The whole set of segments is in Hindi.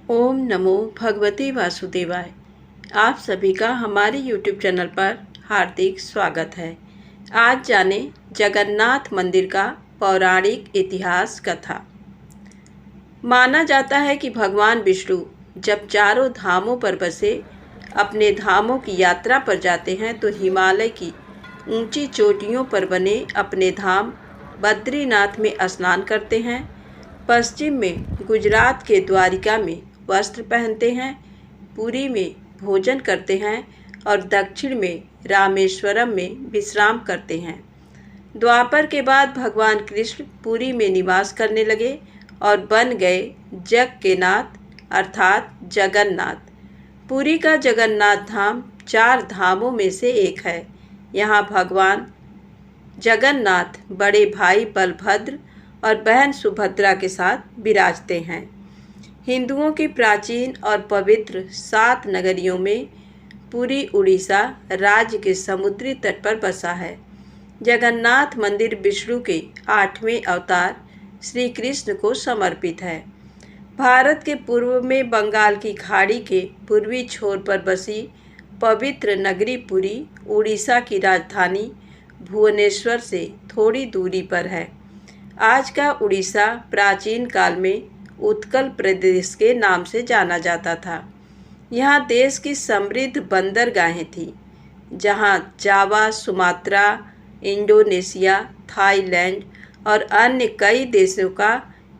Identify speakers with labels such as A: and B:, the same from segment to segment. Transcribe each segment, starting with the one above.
A: ओम नमो भगवते वासुदेवाय। आप सभी का हमारे YouTube चैनल पर हार्दिक स्वागत है। आज जाने जगन्नाथ मंदिर का पौराणिक इतिहास कथा। माना जाता है कि भगवान विष्णु जब चारों धामों पर बसे अपने धामों की यात्रा पर जाते हैं तो हिमालय की ऊंची चोटियों पर बने अपने धाम बद्रीनाथ में स्नान करते हैं। पश्चिम में गुजरात के द्वारिका में वस्त्र पहनते हैं, पुरी में भोजन करते हैं और दक्षिण में रामेश्वरम में विश्राम करते हैं। द्वापर के बाद भगवान कृष्ण पुरी में निवास करने लगे और बन गए जग के नाथ अर्थात जगन्नाथ। पुरी का जगन्नाथ धाम 4 धामों में से एक है। यहाँ भगवान जगन्नाथ बड़े भाई बलभद्र और बहन सुभद्रा के साथ विराजते हैं। हिंदुओं की प्राचीन और पवित्र 7 नगरियों में पुरी उड़ीसा राज्य के समुद्री तट पर बसा है। जगन्नाथ मंदिर विष्णु के 8वें अवतार श्री कृष्ण को समर्पित है। भारत के पूर्व में बंगाल की खाड़ी के पूर्वी छोर पर बसी पवित्र नगरी पुरी उड़ीसा की राजधानी भुवनेश्वर से थोड़ी दूरी पर है। आज का उड़ीसा प्राचीन काल में उत्कल प्रदेश के नाम से जाना जाता था। यहाँ देश की समृद्ध बंदरगाहें थीं, जहाँ जावा, सुमात्रा, इंडोनेशिया, थाईलैंड और अन्य कई देशों का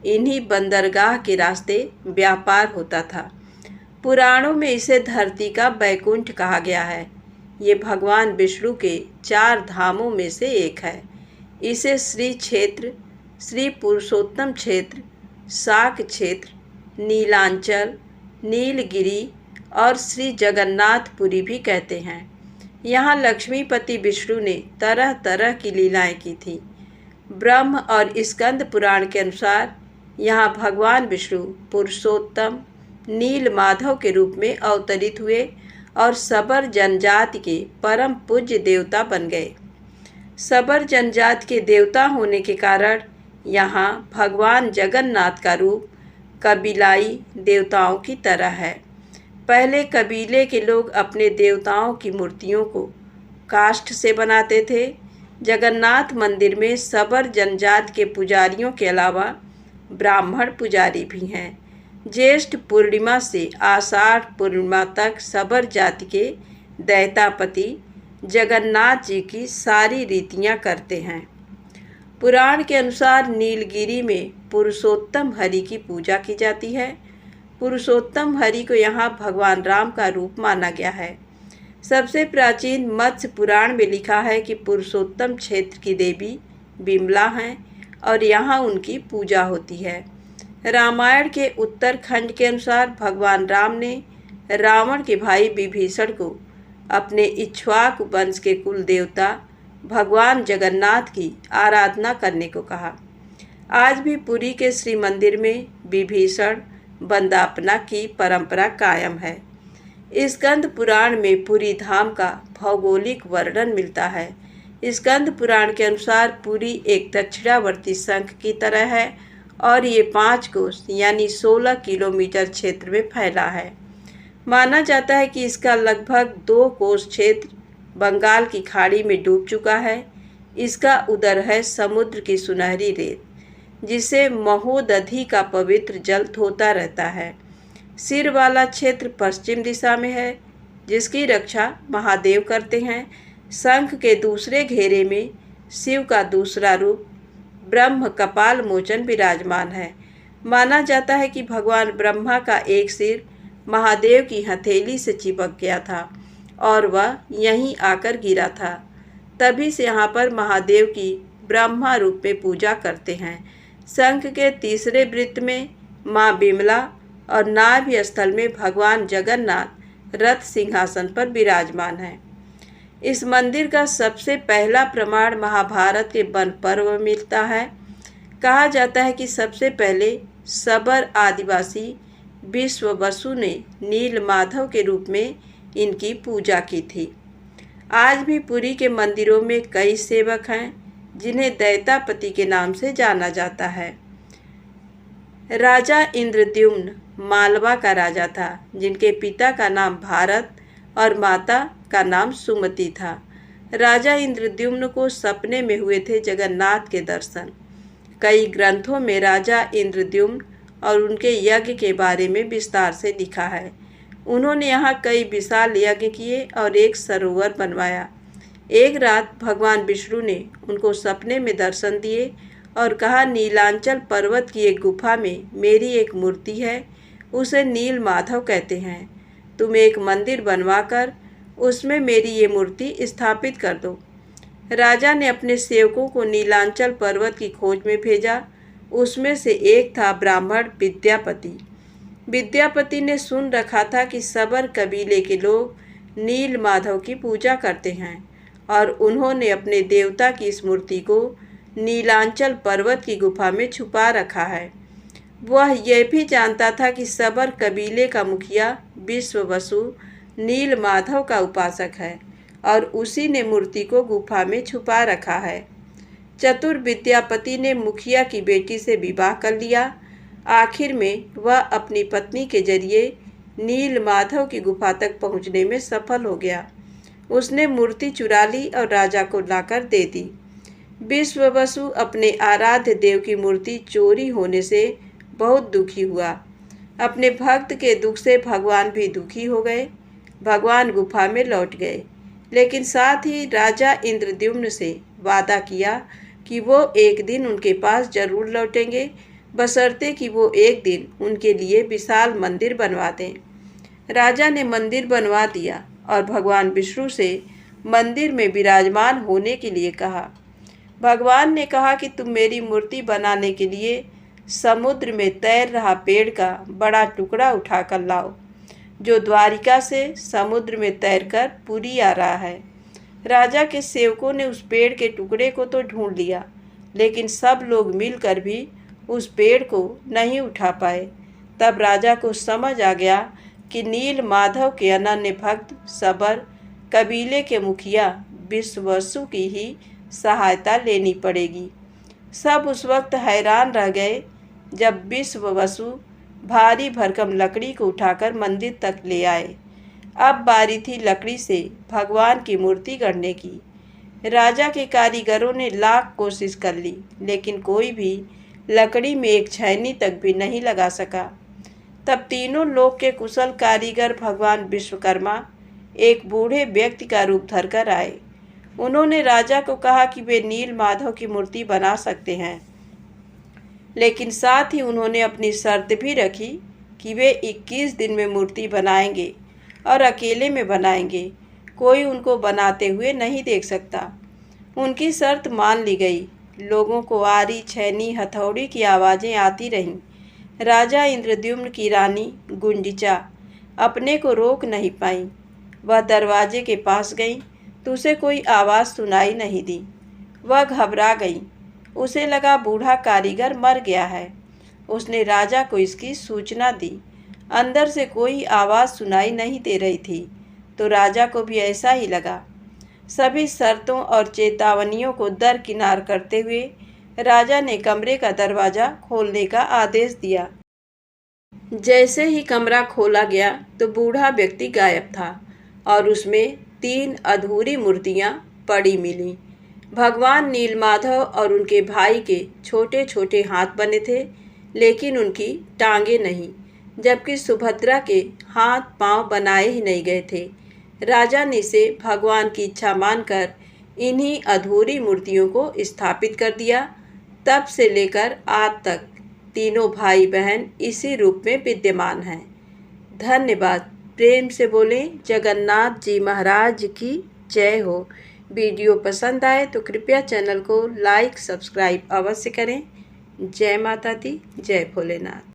A: इन्हीं बंदरगाह के रास्ते व्यापार होता था। पुराणों में इसे धरती का बैकुंठ कहा गया है। ये भगवान विष्णु के 4 धामों में से एक है। इसे श्री क्षेत्र, श्री पुरुषोत्तम क्षेत्र, शाक क्षेत्र, नीलांचल, नीलगिरी और श्री जगन्नाथपुरी भी कहते हैं। यहाँ लक्ष्मीपति विष्णु ने तरह तरह की लीलाएं की थी। ब्रह्म और स्कंद पुराण के अनुसार यहाँ भगवान विष्णु पुरुषोत्तम नील माधव के रूप में अवतरित हुए और सबर जनजाति के परम पूज्य देवता बन गए। सबर जनजाति के देवता होने के कारण यहाँ भगवान जगन्नाथ का रूप कबीलाई देवताओं की तरह है। पहले कबीले के लोग अपने देवताओं की मूर्तियों को काष्ठ से बनाते थे। जगन्नाथ मंदिर में सबर जनजाति के पुजारियों के अलावा ब्राह्मण पुजारी भी हैं। ज्येष्ठ पूर्णिमा से आषाढ़ पूर्णिमा तक सबर जाति के दैतापति जगन्नाथ जी की सारी रीतियां करते हैं। पुराण के अनुसार नीलगिरी में पुरुषोत्तम हरि की पूजा की जाती है। पुरुषोत्तम हरि को यहाँ भगवान राम का रूप माना गया है। सबसे प्राचीन मत्स्य पुराण में लिखा है कि पुरुषोत्तम क्षेत्र की देवी बिमला हैं और यहाँ उनकी पूजा होती है। रामायण के उत्तरखंड के अनुसार भगवान राम ने रावण के भाई विभीषण को अपने इक्ष्वाकु वंश के कुल देवता भगवान जगन्नाथ की आराधना करने को कहा। आज भी पुरी के श्री मंदिर में विभीषण वंदापना की परंपरा कायम है। स्कंद पुराण में पुरी धाम का भौगोलिक वर्णन मिलता है। स्कंद पुराण के अनुसार पुरी एक दक्षिणावर्ती शंख की तरह है और ये 5 कोस यानी 16 किलोमीटर क्षेत्र में फैला है। माना जाता है कि इसका लगभग 2 कोस क्षेत्र बंगाल की खाड़ी में डूब चुका है। इसका उदर है समुद्र की सुनहरी रेत, जिसे महोदधि का पवित्र जल धोता रहता है। सिर वाला क्षेत्र पश्चिम दिशा में है, जिसकी रक्षा महादेव करते हैं। शंख के दूसरे घेरे में शिव का दूसरा रूप ब्रह्म कपाल मोचन विराजमान है। माना जाता है कि भगवान ब्रह्मा का एक सिर महादेव की हथेली से चिपक गया था और वह यहीं आकर गिरा था। तभी से यहाँ पर महादेव की ब्रह्मा रूप में पूजा करते हैं। शंख के तीसरे वृत्त में माँ बिमला और नाभि स्थल में भगवान जगन्नाथ रथ सिंहासन पर विराजमान है। इस मंदिर का सबसे पहला प्रमाण महाभारत के वन पर्व में मिलता है। कहा जाता है कि सबसे पहले सबर आदिवासी विश्ववसु ने नील माधव के रूप में इनकी पूजा की थी। आज भी पुरी के मंदिरों में कई सेवक हैं जिन्हें दैतापति के नाम से जाना जाता है। राजा इंद्रद्युम्न मालवा का राजा था, जिनके पिता का नाम भारत और माता का नाम सुमति था। राजा इंद्रद्युम्न को सपने में हुए थे जगन्नाथ के दर्शन। कई ग्रंथों में राजा इंद्रद्युम्न और उनके यज्ञ के बारे में विस्तार से लिखा है। उन्होंने यहाँ कई विशाल यज्ञ किए और एक सरोवर बनवाया। एक रात भगवान विष्णु ने उनको सपने में दर्शन दिए और कहा, नीलांचल पर्वत की एक गुफा में मेरी एक मूर्ति है, उसे नील माधव कहते हैं। तुम एक मंदिर बनवाकर उसमें मेरी ये मूर्ति स्थापित कर दो। राजा ने अपने सेवकों को नीलांचल पर्वत की खोज में भेजा। उसमें से एक था ब्राह्मण विद्यापति। विद्यापति ने सुन रखा था कि सबर कबीले के लोग नील माधव की पूजा करते हैं और उन्होंने अपने देवता की इस मूर्ति को नीलांचल पर्वत की गुफा में छुपा रखा है। वह यह भी जानता था कि सबर कबीले का मुखिया विश्ववसु नील माधव का उपासक है और उसी ने मूर्ति को गुफा में छुपा रखा है। चतुर विद्यापति ने मुखिया की बेटी से विवाह कर लिया। आखिर में वह अपनी पत्नी के जरिए नील माधव की गुफा तक पहुंचने में सफल हो गया। उसने मूर्ति चुरा ली और राजा को लाकर दे दी। विश्ववसु अपने आराध्य देव की मूर्ति चोरी होने से बहुत दुखी हुआ। अपने भक्त के दुख से भगवान भी दुखी हो गए। भगवान गुफा में लौट गए, लेकिन साथ ही राजा इंद्रद्युम्न से वादा किया कि वो एक दिन उनके पास जरूर लौटेंगे, बशर्ते कि वो एक दिन उनके लिए विशाल मंदिर बनवा दें। राजा ने मंदिर बनवा दिया और भगवान विष्णु से मंदिर में विराजमान होने के लिए कहा। भगवान ने कहा कि तुम मेरी मूर्ति बनाने के लिए समुद्र में तैर रहा पेड़ का बड़ा टुकड़ा उठाकर लाओ, जो द्वारिका से समुद्र में तैरकर पुरी आ रहा है। राजा के सेवकों ने उस पेड़ के टुकड़े को तो ढूंढ लिया, लेकिन सब लोग मिलकर भी उस पेड़ को नहीं उठा पाए। तब राजा को समझ आ गया कि नील माधव के अनन्य भक्त सबर कबीले के मुखिया विश्ववसु की ही सहायता लेनी पड़ेगी। सब उस वक्त हैरान रह गए जब विश्ववसु भारी भरकम लकड़ी को उठाकर मंदिर तक ले आए। अब बारी थी लकड़ी से भगवान की मूर्ति गढ़ने की। राजा के कारीगरों ने लाख कोशिश कर ली, लेकिन कोई भी लकड़ी में एक छैनी तक भी नहीं लगा सका। तब तीनों लोक के कुशल कारीगर भगवान विश्वकर्मा एक बूढ़े व्यक्ति का रूप धरकर आए। उन्होंने राजा को कहा कि वे नील माधव की मूर्ति बना सकते हैं, लेकिन साथ ही उन्होंने अपनी शर्त भी रखी कि वे 21 दिन में मूर्ति बनाएंगे और अकेले में बनाएंगे, कोई उनको बनाते हुए नहीं देख सकता। उनकी शर्त मान ली गई। लोगों को आरी, छैनी, हथौड़ी की आवाज़ें आती रहीं। राजा इंद्रद्युम्न की रानी गुंजिचा अपने को रोक नहीं पाई। वह दरवाजे के पास गई तो उसे कोई आवाज़ सुनाई नहीं दी। वह घबरा गई। उसे लगा बूढ़ा कारीगर मर गया है। उसने राजा को इसकी सूचना दी। अंदर से कोई आवाज़ सुनाई नहीं दे रही थी, तो राजा को भी ऐसा ही लगा। सभी शर्तों और चेतावनियों को दरकिनार करते हुए राजा ने कमरे का दरवाज़ा खोलने का आदेश दिया। जैसे ही कमरा खोला गया तो बूढ़ा व्यक्ति गायब था और उसमें 3 अधूरी मूर्तियाँ पड़ी मिली। भगवान नीलमाधव और उनके भाई के छोटे छोटे हाथ बने थे, लेकिन उनकी टांगे नहीं, जबकि सुभद्रा के हाथ पांव बनाए ही नहीं गए थे। राजा ने इसे भगवान की इच्छा मानकर इन्हीं अधूरी मूर्तियों को स्थापित कर दिया। तब से लेकर आज तक तीनों भाई बहन इसी रूप में विद्यमान हैं। धन्यवाद। प्रेम से बोलें जगन्नाथ जी महाराज की जय हो। वीडियो पसंद आए तो कृपया चैनल को लाइक सब्सक्राइब अवश्य करें। जय माता दी, जय भोलेनाथ।